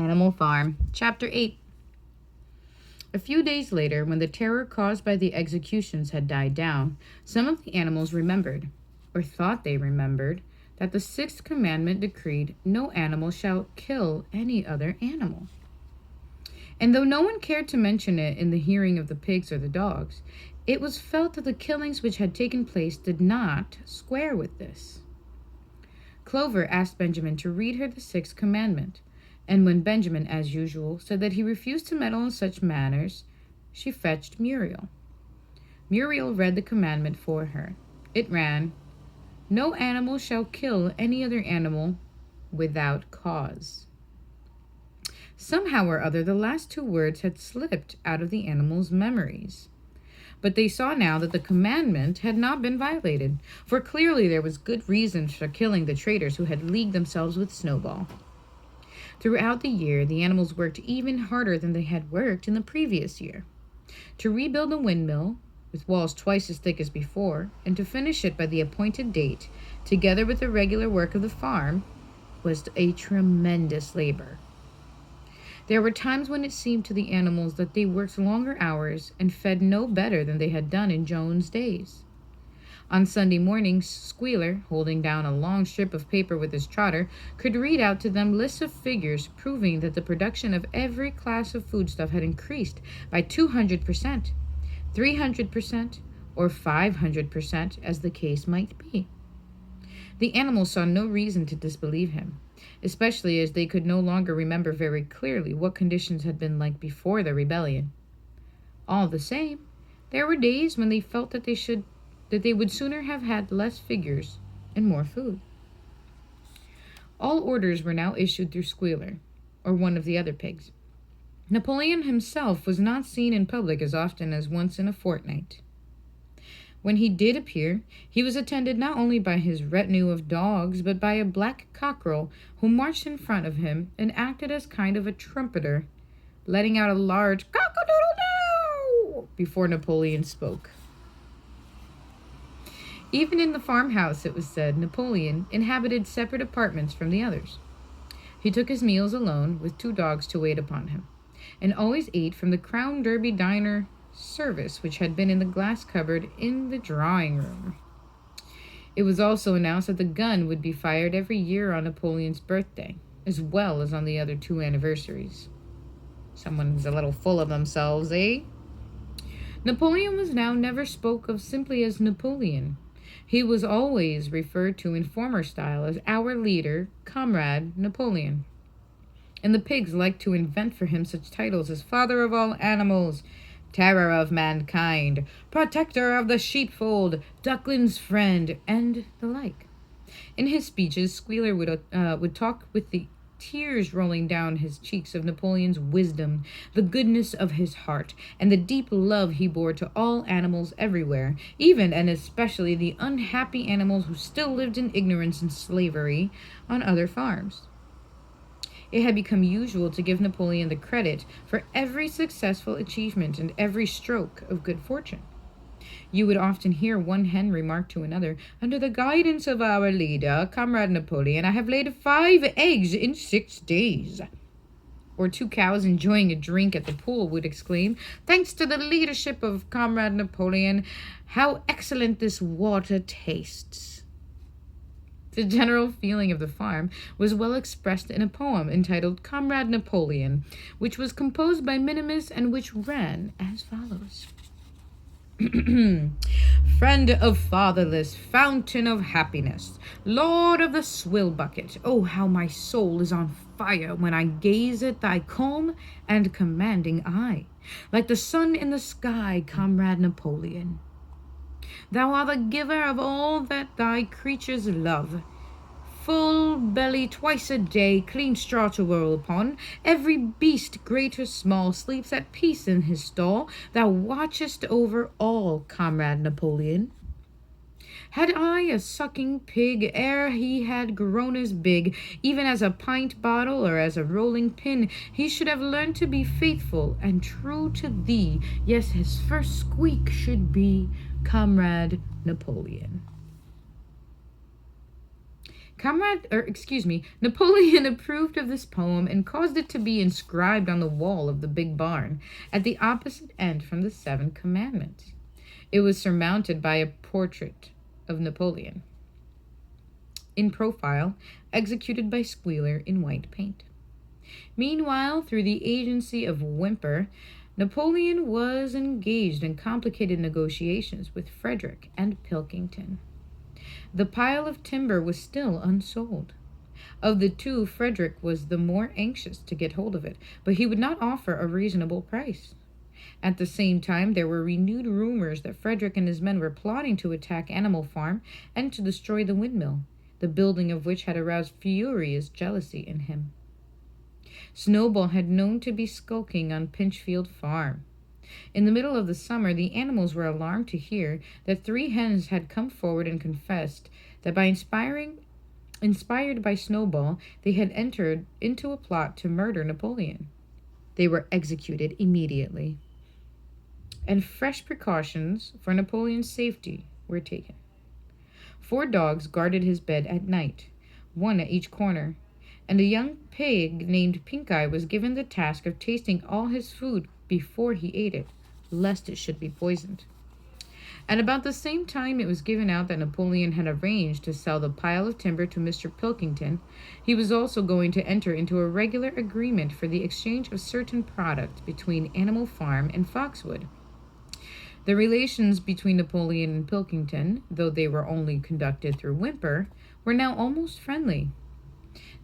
Animal Farm, Chapter 8. A few days later, when the terror caused by the executions had died down, some of the animals remembered, or thought they remembered, that the sixth commandment decreed, "No animal shall kill any other animal." And though no one cared to mention it in the hearing of the pigs or the dogs, it was felt that the killings which had taken place did not square with this. Clover asked Benjamin to read her the sixth commandment, and when Benjamin, as usual, said that he refused to meddle in such matters, she fetched Muriel. Muriel read the commandment for her. It ran, "No animal shall kill any other animal without cause." Somehow or other, the last two words had slipped out of the animals' memories. But they saw now that the commandment had not been violated, for clearly there was good reason for killing the traitors who had leagued themselves with Snowball. Throughout the year, the animals worked even harder than they had worked in the previous year. To rebuild a windmill, with walls twice as thick as before, and to finish it by the appointed date, together with the regular work of the farm, was a tremendous labor. There were times when it seemed to the animals that they worked longer hours and fed no better than they had done in Joan's days. On Sunday mornings, Squealer, holding down a long strip of paper with his trotter, could read out to them lists of figures proving that the production of every class of foodstuff had increased by 200%, 300%, or 500%, as the case might be. The animals saw no reason to disbelieve him, especially as they could no longer remember very clearly what conditions had been like before the rebellion. All the same, there were days when they felt that they would sooner have had less figures and more food. All orders were now issued through Squealer, or one of the other pigs. Napoleon himself was not seen in public as often as once in a fortnight. When he did appear, he was attended not only by his retinue of dogs, but by a black cockerel who marched in front of him and acted as kind of a trumpeter, letting out a large cock-a-doodle-doo before Napoleon spoke. Even in the farmhouse, it was said, Napoleon inhabited separate apartments from the others. He took his meals alone, with 2 dogs to wait upon him, and always ate from the Crown Derby diner service which had been in the glass cupboard in the drawing room. It was also announced that the gun would be fired every year on Napoleon's birthday, as well as on the other 2 anniversaries. Someone's a little full of themselves, eh? Napoleon was now never spoke of simply as Napoleon. He was always referred to in former style as our leader, Comrade Napoleon. And the pigs liked to invent for him such titles as Father of all animals, Terror of mankind, Protector of the sheepfold, Ducklin's friend, and the like. In his speeches, Squealer would talk with the tears rolling down his cheeks of Napoleon's wisdom, the goodness of his heart, and the deep love he bore to all animals everywhere, even and especially the unhappy animals who still lived in ignorance and slavery on other farms. It had become usual to give Napoleon the credit for every successful achievement and every stroke of good fortune. You would often hear one hen remark to another, "Under the guidance of our leader, Comrade Napoleon, I have laid 5 eggs in 6 days." Or 2 cows enjoying a drink at the pool would exclaim, "Thanks to the leadership of Comrade Napoleon, how excellent this water tastes." The general feeling of the farm was well expressed in a poem entitled Comrade Napoleon, which was composed by Minimus and which ran as follows. Friend of fatherless, fountain of happiness, Lord of the swill bucket, oh, how my soul is on fire when I gaze at thy calm and commanding eye, like the sun in the sky, Comrade Napoleon. Thou art the giver of all that thy creatures love. Full belly twice a day, clean straw to roll upon. Every beast, great or small, sleeps at peace in his stall. Thou watchest over all, Comrade Napoleon. Had I a sucking pig ere he had grown as big, even as a pint bottle or as a rolling pin, he should have learned to be faithful and true to thee. Yes, his first squeak should be Comrade Napoleon. Napoleon approved of this poem and caused it to be inscribed on the wall of the big barn at the opposite end from the 7 Commandments. It was surmounted by a portrait of Napoleon, in profile, executed by Squealer in white paint. Meanwhile, through the agency of Whymper, Napoleon was engaged in complicated negotiations with Frederick and Pilkington. The pile of timber was still unsold. Of the two, Frederick was the more anxious to get hold of it, but he would not offer a reasonable price. At the same time, there were renewed rumors that Frederick and his men were plotting to attack Animal Farm and to destroy the windmill, the building of which had aroused furious jealousy in him. Snowball had known to be skulking on Pinchfield Farm. In the middle of the summer, the animals were alarmed to hear that 3 hens had come forward and confessed that inspired by Snowball, they had entered into a plot to murder Napoleon. They were executed immediately, and fresh precautions for Napoleon's safety were taken. 4 dogs guarded his bed at night, 1 at each corner, and a young pig named Pink Eye was given the task of tasting all his food before he ate it, lest it should be poisoned. At about the same time it was given out that Napoleon had arranged to sell the pile of timber to Mr. Pilkington, he was also going to enter into a regular agreement for the exchange of certain products between Animal Farm and Foxwood. The relations between Napoleon and Pilkington, though they were only conducted through Whymper, were now almost friendly.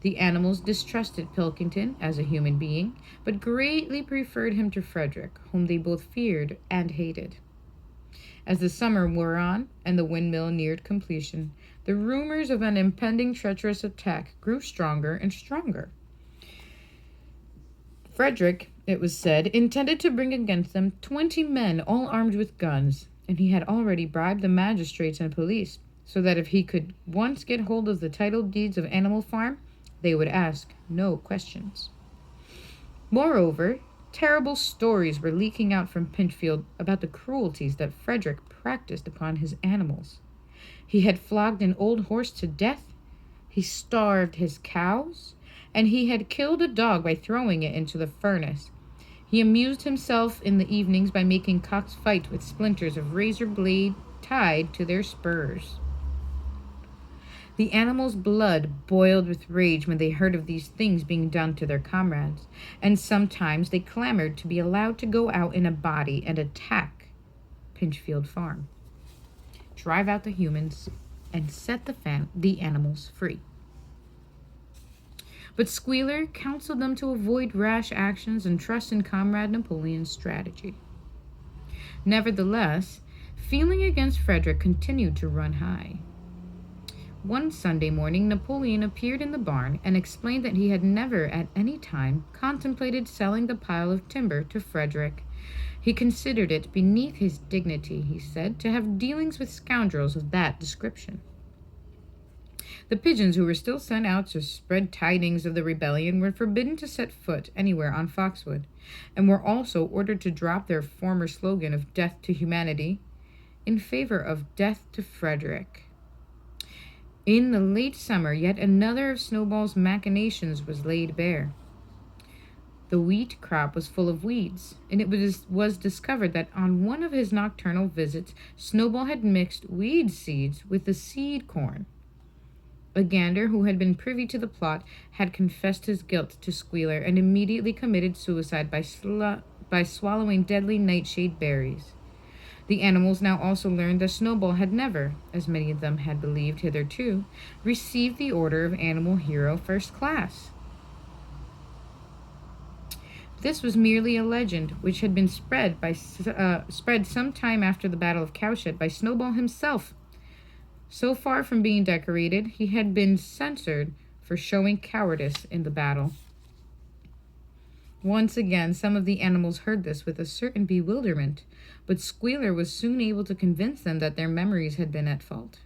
The animals distrusted Pilkington as a human being, but greatly preferred him to Frederick, whom they both feared and hated. As the summer wore on and the windmill neared completion, the rumors of an impending treacherous attack grew stronger and stronger. Frederick, it was said, intended to bring against them 20 men all armed with guns, and he had already bribed the magistrates and police, so that if he could once get hold of the title deeds of Animal Farm, they would ask no questions. Moreover, terrible stories were leaking out from Pinchfield about the cruelties that Frederick practiced upon his animals. He had flogged an old horse to death, he starved his cows, and he had killed a dog by throwing it into the furnace. He amused himself in the evenings by making cocks fight with splinters of razor blade tied to their spurs. The animals' blood boiled with rage when they heard of these things being done to their comrades, and sometimes they clamored to be allowed to go out in a body and attack Pinchfield Farm, drive out the humans, and set the animals free. But Squealer counseled them to avoid rash actions and trust in Comrade Napoleon's strategy. Nevertheless, feeling against Frederick continued to run high. One Sunday morning, Napoleon appeared in the barn and explained that he had never at any time contemplated selling the pile of timber to Frederick. He considered it beneath his dignity, he said, to have dealings with scoundrels of that description. The pigeons who were still sent out to spread tidings of the rebellion were forbidden to set foot anywhere on Foxwood, and were also ordered to drop their former slogan of death to humanity in favor of death to Frederick. In the late summer, yet another of Snowball's machinations was laid bare. The wheat crop was full of weeds, and it was discovered that on one of his nocturnal visits, Snowball had mixed weed seeds with the seed corn. A gander who had been privy to the plot had confessed his guilt to Squealer and immediately committed suicide by swallowing deadly nightshade berries. The animals now also learned that Snowball had never, as many of them had believed hitherto, received the order of Animal Hero First Class. This was merely a legend which had been spread some time after the Battle of Cowshed by Snowball himself. So far from being decorated, he had been censured for showing cowardice in the battle. Once again, some of the animals heard this with a certain bewilderment, but Squealer was soon able to convince them that their memories had been at fault.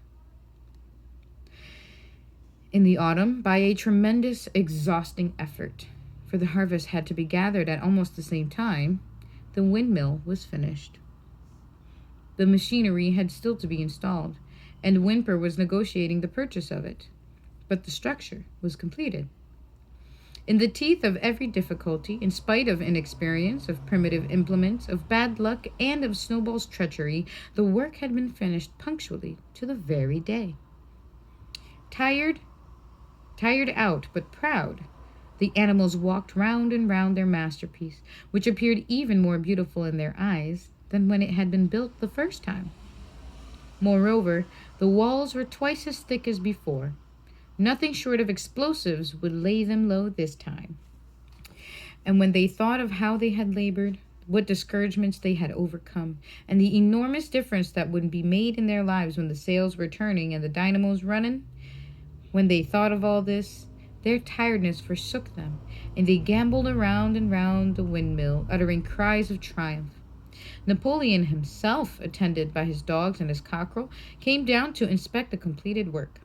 In the autumn, by a tremendous, exhausting effort, for the harvest had to be gathered at almost the same time, the windmill was finished. The machinery had still to be installed, and Whymper was negotiating the purchase of it. but the structure was completed. In the teeth of every difficulty, in spite of inexperience, of primitive implements, of bad luck, and of Snowball's treachery, the work had been finished punctually to the very day. Tired out, but proud, the animals walked round and round their masterpiece, which appeared even more beautiful in their eyes than when it had been built the first time. Moreover, the walls were twice as thick as before. Nothing short of explosives would lay them low this time. And when they thought of how they had labored, what discouragements they had overcome, and the enormous difference that would be made in their lives when the sails were turning and the dynamos running, when they thought of all this, their tiredness forsook them, and they gamboled around and round the windmill, uttering cries of triumph. Napoleon himself, attended by his dogs and his cockerel, came down to inspect the completed work.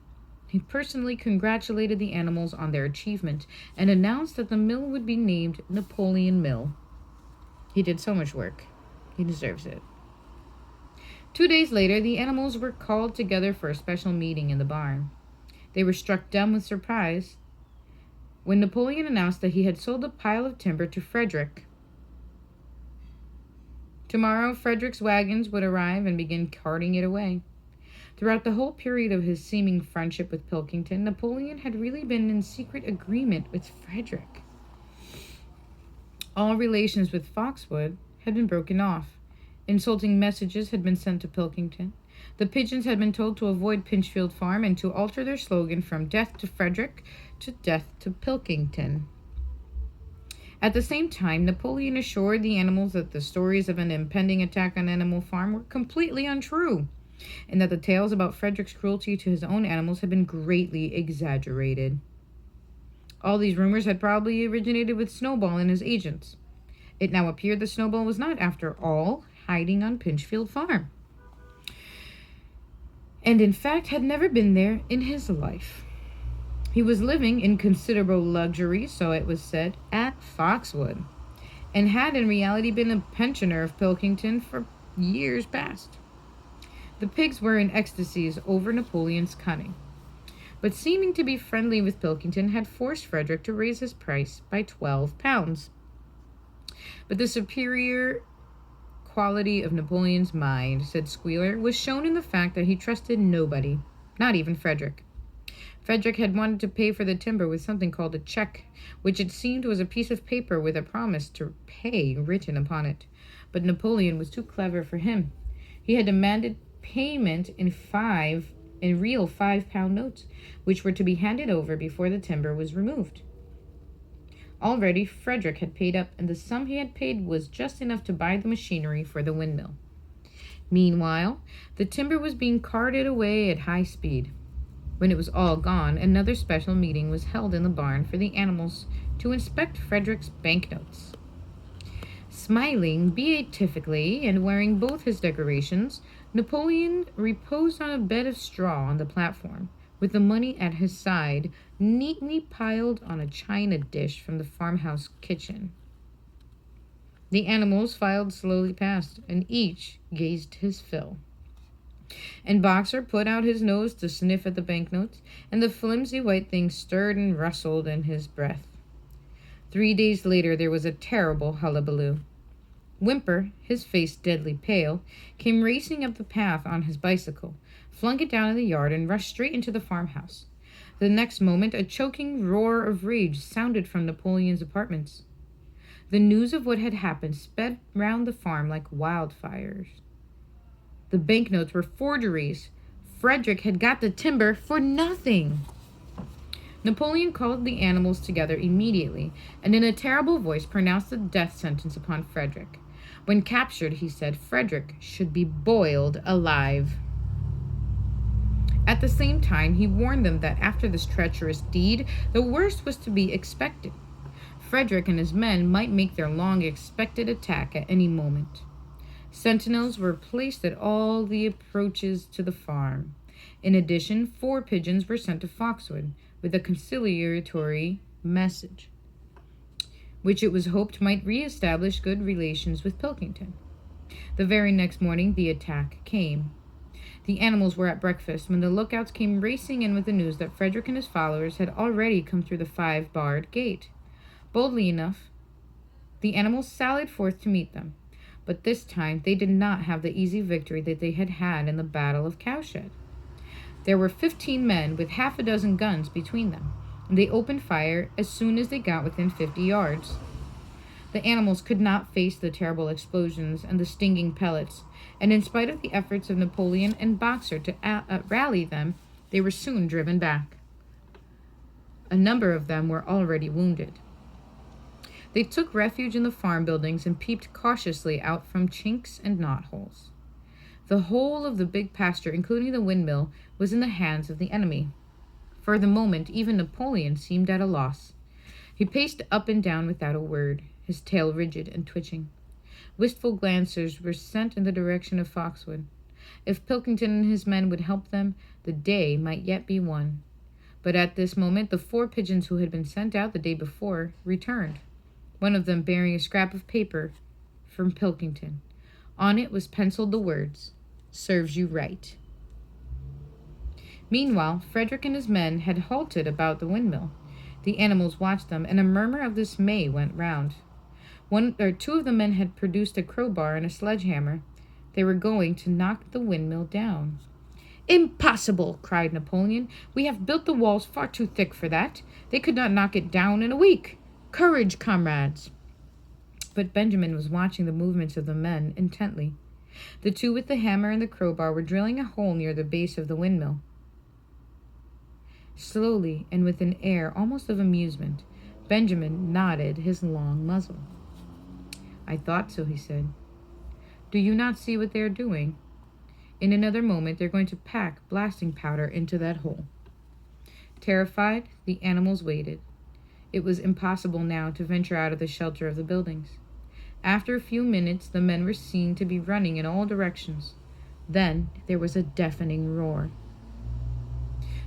He personally congratulated the animals on their achievement and announced that the mill would be named Napoleon Mill. He did so much work. He deserves it. 2 days later, the animals were called together for a special meeting in the barn. They were struck dumb with surprise when Napoleon announced that he had sold a pile of timber to Frederick. Tomorrow, Frederick's wagons would arrive and begin carting it away. Throughout the whole period of his seeming friendship with Pilkington, Napoleon had really been in secret agreement with Frederick. All relations with Foxwood had been broken off. Insulting messages had been sent to Pilkington. The pigeons had been told to avoid Pinchfield Farm and to alter their slogan from "Death to Frederick" to "Death to Pilkington." At the same time, Napoleon assured the animals that the stories of an impending attack on Animal Farm were completely untrue, and that the tales about Frederick's cruelty to his own animals had been greatly exaggerated. All these rumors had probably originated with Snowball and his agents. It now appeared that Snowball was not, after all, hiding on Pinchfield Farm, and in fact had never been there in his life. He was living in considerable luxury, so it was said, at Foxwood, and had in reality been a pensioner of Pilkington for years past. The pigs were in ecstasies over Napoleon's cunning, but seeming to be friendly with Pilkington, had forced Frederick to raise his price by 12 pounds. But the superior quality of Napoleon's mind, said Squealer, was shown in the fact that he trusted nobody, not even Frederick. Frederick had wanted to pay for the timber with something called a check, which it seemed was a piece of paper with a promise to pay written upon it. But Napoleon was too clever for him. He had demanded payment in real 5-pound notes, which were to be handed over before the timber was removed. Already, Frederick had paid up, and the sum he had paid was just enough to buy the machinery for the windmill. Meanwhile, the timber was being carted away at high speed. When it was all gone, another special meeting was held in the barn for the animals to inspect Frederick's banknotes. Smiling beatifically and wearing both his decorations, Napoleon reposed on a bed of straw on the platform, with the money at his side, neatly piled on a china dish from the farmhouse kitchen. The animals filed slowly past, and each gazed his fill. And Boxer put out his nose to sniff at the banknotes, and the flimsy white thing stirred and rustled in his breath. 3 days later there was a terrible hullabaloo. Whymper, his face deadly pale, came racing up the path on his bicycle, flung it down in the yard, and rushed straight into the farmhouse. The next moment a choking roar of rage sounded from Napoleon's apartments. The news of what had happened sped round the farm like wildfires. The banknotes were forgeries. Frederick had got the timber for nothing. Napoleon called the animals together immediately, and in a terrible voice pronounced the death sentence upon Frederick. When captured, he said, Frederick should be boiled alive. At the same time, he warned them that after this treacherous deed, the worst was to be expected. Frederick and his men might make their long-expected attack at any moment. Sentinels were placed at all the approaches to the farm. In addition, 4 pigeons were sent to Foxwood with a conciliatory message, which it was hoped might re-establish good relations with Pilkington. The very next morning, the attack came. The animals were at breakfast when the lookouts came racing in with the news that Frederick and his followers had already come through the 5-barred gate. Boldly enough, the animals sallied forth to meet them, but this time they did not have the easy victory that they had had in the Battle of Cowshed. There were 15 men with half a dozen guns between them, and they opened fire as soon as they got within 50 yards. The animals could not face the terrible explosions and the stinging pellets, and in spite of the efforts of Napoleon and Boxer to rally them, they were soon driven back. A number of them were already wounded. They took refuge in the farm buildings and peeped cautiously out from chinks and knotholes. The whole of the big pasture, including the windmill, was in the hands of the enemy. For the moment, even Napoleon seemed at a loss. He paced up and down without a word, his tail rigid and twitching. Wistful glances were sent in the direction of Foxwood. If Pilkington and his men would help them, the day might yet be won. But at this moment, the 4 pigeons who had been sent out the day before returned, one of them bearing a scrap of paper from Pilkington. On it was penciled the words, "Serves you right." Meanwhile, Frederick and his men had halted about the windmill. The animals watched them, and a murmur of dismay went round. 1 or 2 of the men had produced a crowbar and a sledgehammer. They were going to knock the windmill down. "Impossible!" cried Napoleon. "We have built the walls far too thick for that. They could not knock it down in a week. Courage, comrades!" But Benjamin was watching the movements of the men intently. The 2 with the hammer and the crowbar were drilling a hole near the base of the windmill. Slowly, and with an air almost of amusement, Benjamin nodded his long muzzle. "I thought so," he said. "Do you not see what they are doing? In another moment they're going to pack blasting powder into that hole." Terrified, the animals waited. It was impossible now to venture out of the shelter of the buildings. After a few minutes, the men were seen to be running in all directions. Then there was a deafening roar.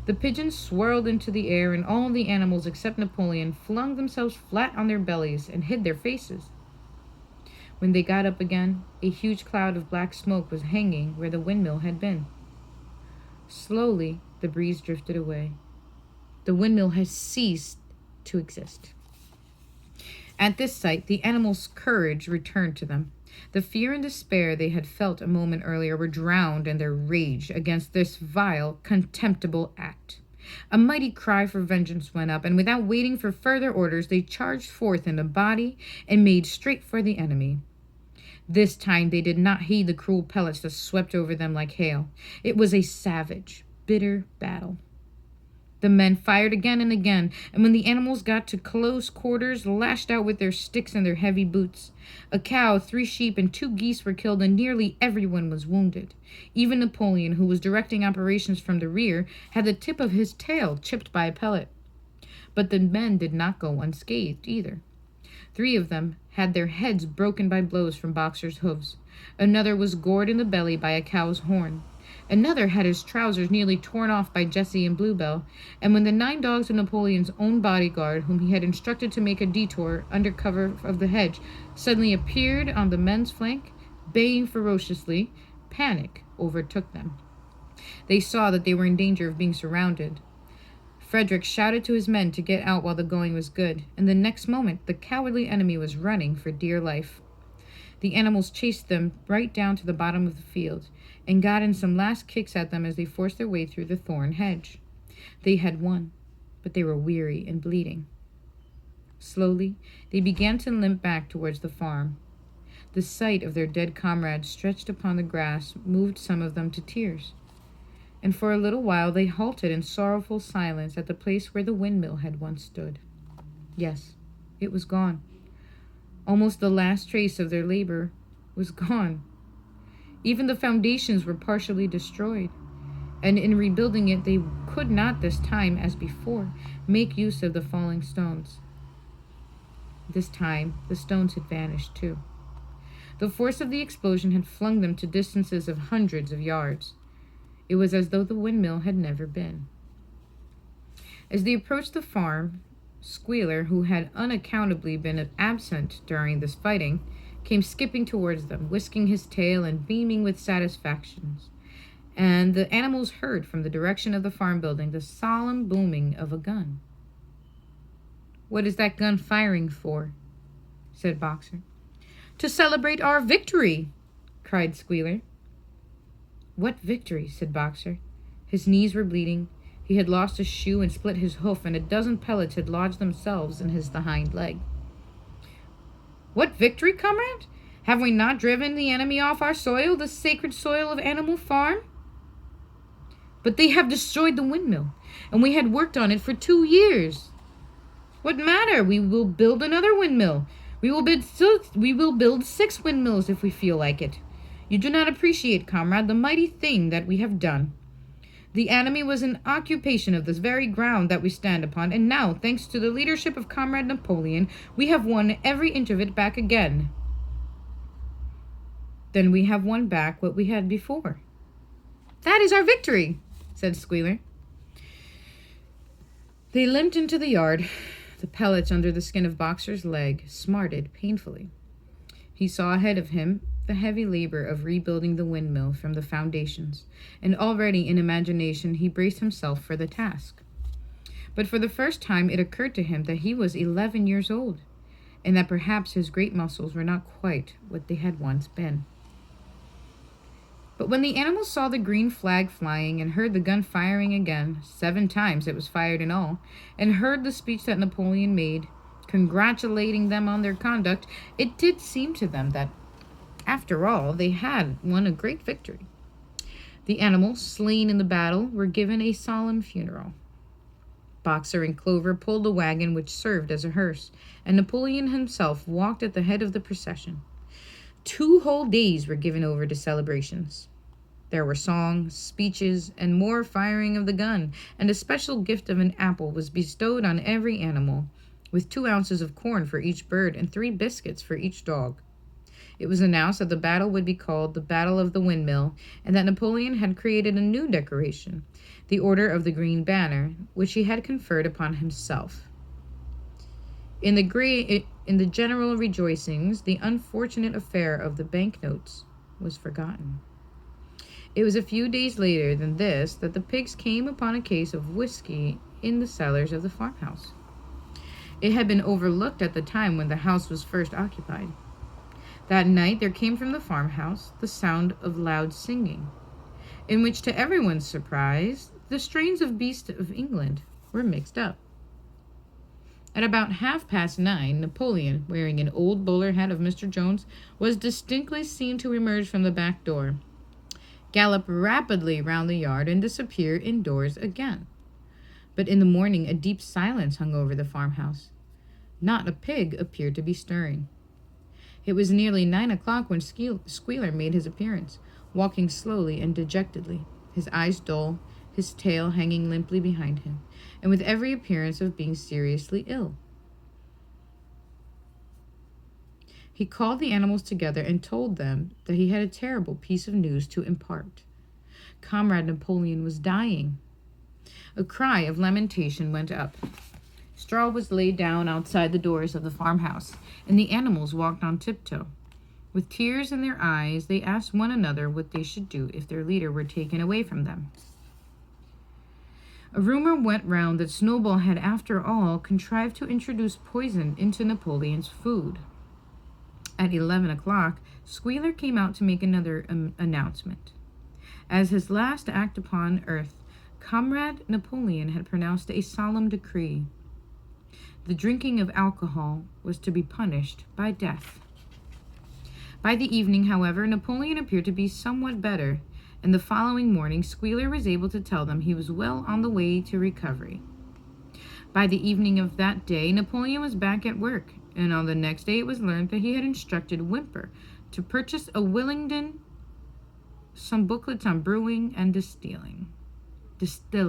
The pigeons swirled into the air, and all the animals except Napoleon flung themselves flat on their bellies and hid their faces. When they got up again, a huge cloud of black smoke was hanging where the windmill had been. Slowly, the breeze drifted away. The windmill had ceased to exist. At this sight, the animals' courage returned to them. The fear and despair they had felt a moment earlier were drowned in their rage against this vile, contemptible act. A mighty cry for vengeance went up, and without waiting for further orders, they charged forth in a body and made straight for the enemy. This time they did not heed the cruel pellets that swept over them like hail. It was a savage, bitter battle. The men fired again and again, and when the animals got to close quarters, lashed out with their sticks and their heavy boots. A cow, 3 sheep, and 2 geese were killed, and nearly everyone was wounded. Even Napoleon, who was directing operations from the rear, had the tip of his tail chipped by a pellet. But the men did not go unscathed either. 3 of them had their heads broken by blows from Boxer's hooves. Another was gored in the belly by a cow's horn. Another had his trousers nearly torn off by Jessie and Bluebell, and when the 9 dogs of Napoleon's own bodyguard, whom he had instructed to make a detour under cover of the hedge, suddenly appeared on the men's flank, baying ferociously, panic overtook them. They saw that they were in danger of being surrounded. Frederick shouted to his men to get out while the going was good, and the next moment the cowardly enemy was running for dear life. The animals chased them right down to the bottom of the field, and got in some last kicks at them as they forced their way through the thorn hedge. They had won, but they were weary and bleeding. Slowly, they began to limp back towards the farm. The sight of their dead comrades stretched upon the grass moved some of them to tears, and for a little while they halted in sorrowful silence at the place where the windmill had once stood. Yes, it was gone. Almost the last trace of their labor was gone. Even the foundations were partially destroyed, and in rebuilding it they could not this time, as before, make use of the falling stones. This time the stones had vanished too. The force of the explosion had flung them to distances of hundreds of yards. It was as though the windmill had never been. As they approached the farm, Squealer, who had unaccountably been absent during this fighting, came skipping towards them, whisking his tail and beaming with satisfaction. and the animals heard from the direction of the farm building the solemn booming of a gun. "What is that gun firing for?" said Boxer. "To celebrate our victory," cried Squealer. "What victory?" said Boxer. His knees were bleeding. He had lost a shoe and split his hoof, and a dozen pellets had lodged themselves in the hind leg. "What victory, comrade? Have we not driven the enemy off our soil, the sacred soil of Animal Farm?" "But they have destroyed the windmill, and we had worked on it for 2 years." "What matter? We will build another windmill. We will build 6 windmills if we feel like it. You do not appreciate, comrade, the mighty thing that we have done. The enemy was in occupation of this very ground that we stand upon, and now, thanks to the leadership of Comrade Napoleon, we have won every inch of it back again." "Then we have won back what we had before." "That is our victory," said Squealer. They limped into the yard. The pellets under the skin of Boxer's leg smarted painfully. He saw ahead of him the heavy labor of rebuilding the windmill from the foundations, and already in imagination he braced himself for the task. But for the first time it occurred to him that he was 11 years old, and that perhaps his great muscles were not quite what they had once been. But when the animals saw the green flag flying and heard the gun firing again, 7 times it was fired in all, and heard the speech that Napoleon made, congratulating them on their conduct, it did seem to them that, after all, they had won a great victory. The animals slain in the battle were given a solemn funeral. Boxer and Clover pulled the wagon which served as a hearse, and Napoleon himself walked at the head of the procession. 2 whole days were given over to celebrations. There were songs, speeches, and more firing of the gun, and a special gift of an apple was bestowed on every animal, with 2 ounces of corn for each bird and 3 biscuits for each dog. It was announced that the battle would be called the Battle of the Windmill, and that Napoleon had created a new decoration, the Order of the Green Banner, which he had conferred upon himself. In the general rejoicings, the unfortunate affair of the banknotes was forgotten. It was a few days later than this that the pigs came upon a case of whiskey in the cellars of the farmhouse. It had been overlooked at the time when the house was first occupied. That night there came from the farmhouse the sound of loud singing, in which, to everyone's surprise, the strains of Beast of England were mixed up. At about 9:30, Napoleon, wearing an old bowler hat of Mr. Jones, was distinctly seen to emerge from the back door, gallop rapidly round the yard, and disappear indoors again. But in the morning a deep silence hung over the farmhouse. Not a pig appeared to be stirring. It was nearly 9 o'clock when Squealer made his appearance, walking slowly and dejectedly, his eyes dull, his tail hanging limply behind him, and with every appearance of being seriously ill. He called the animals together and told them that he had a terrible piece of news to impart. Comrade Napoleon was dying. A cry of lamentation went up. Straw was laid down outside the doors of the farmhouse, and the animals walked on tiptoe. With tears in their eyes, they asked one another what they should do if their leader were taken away from them. A rumor went round that Snowball had, after all, contrived to introduce poison into Napoleon's food. At 11 o'clock, Squealer came out to make another announcement. As his last act upon earth, Comrade Napoleon had pronounced a solemn decree. The drinking of alcohol was to be punished by death. By the evening, however, Napoleon appeared to be somewhat better, and the following morning Squealer was able to tell them he was well on the way to recovery. By the evening of that day, Napoleon was back at work, and on the next day it was learned that he had instructed Whymper to purchase a Willingdon, some booklets on brewing and distilling.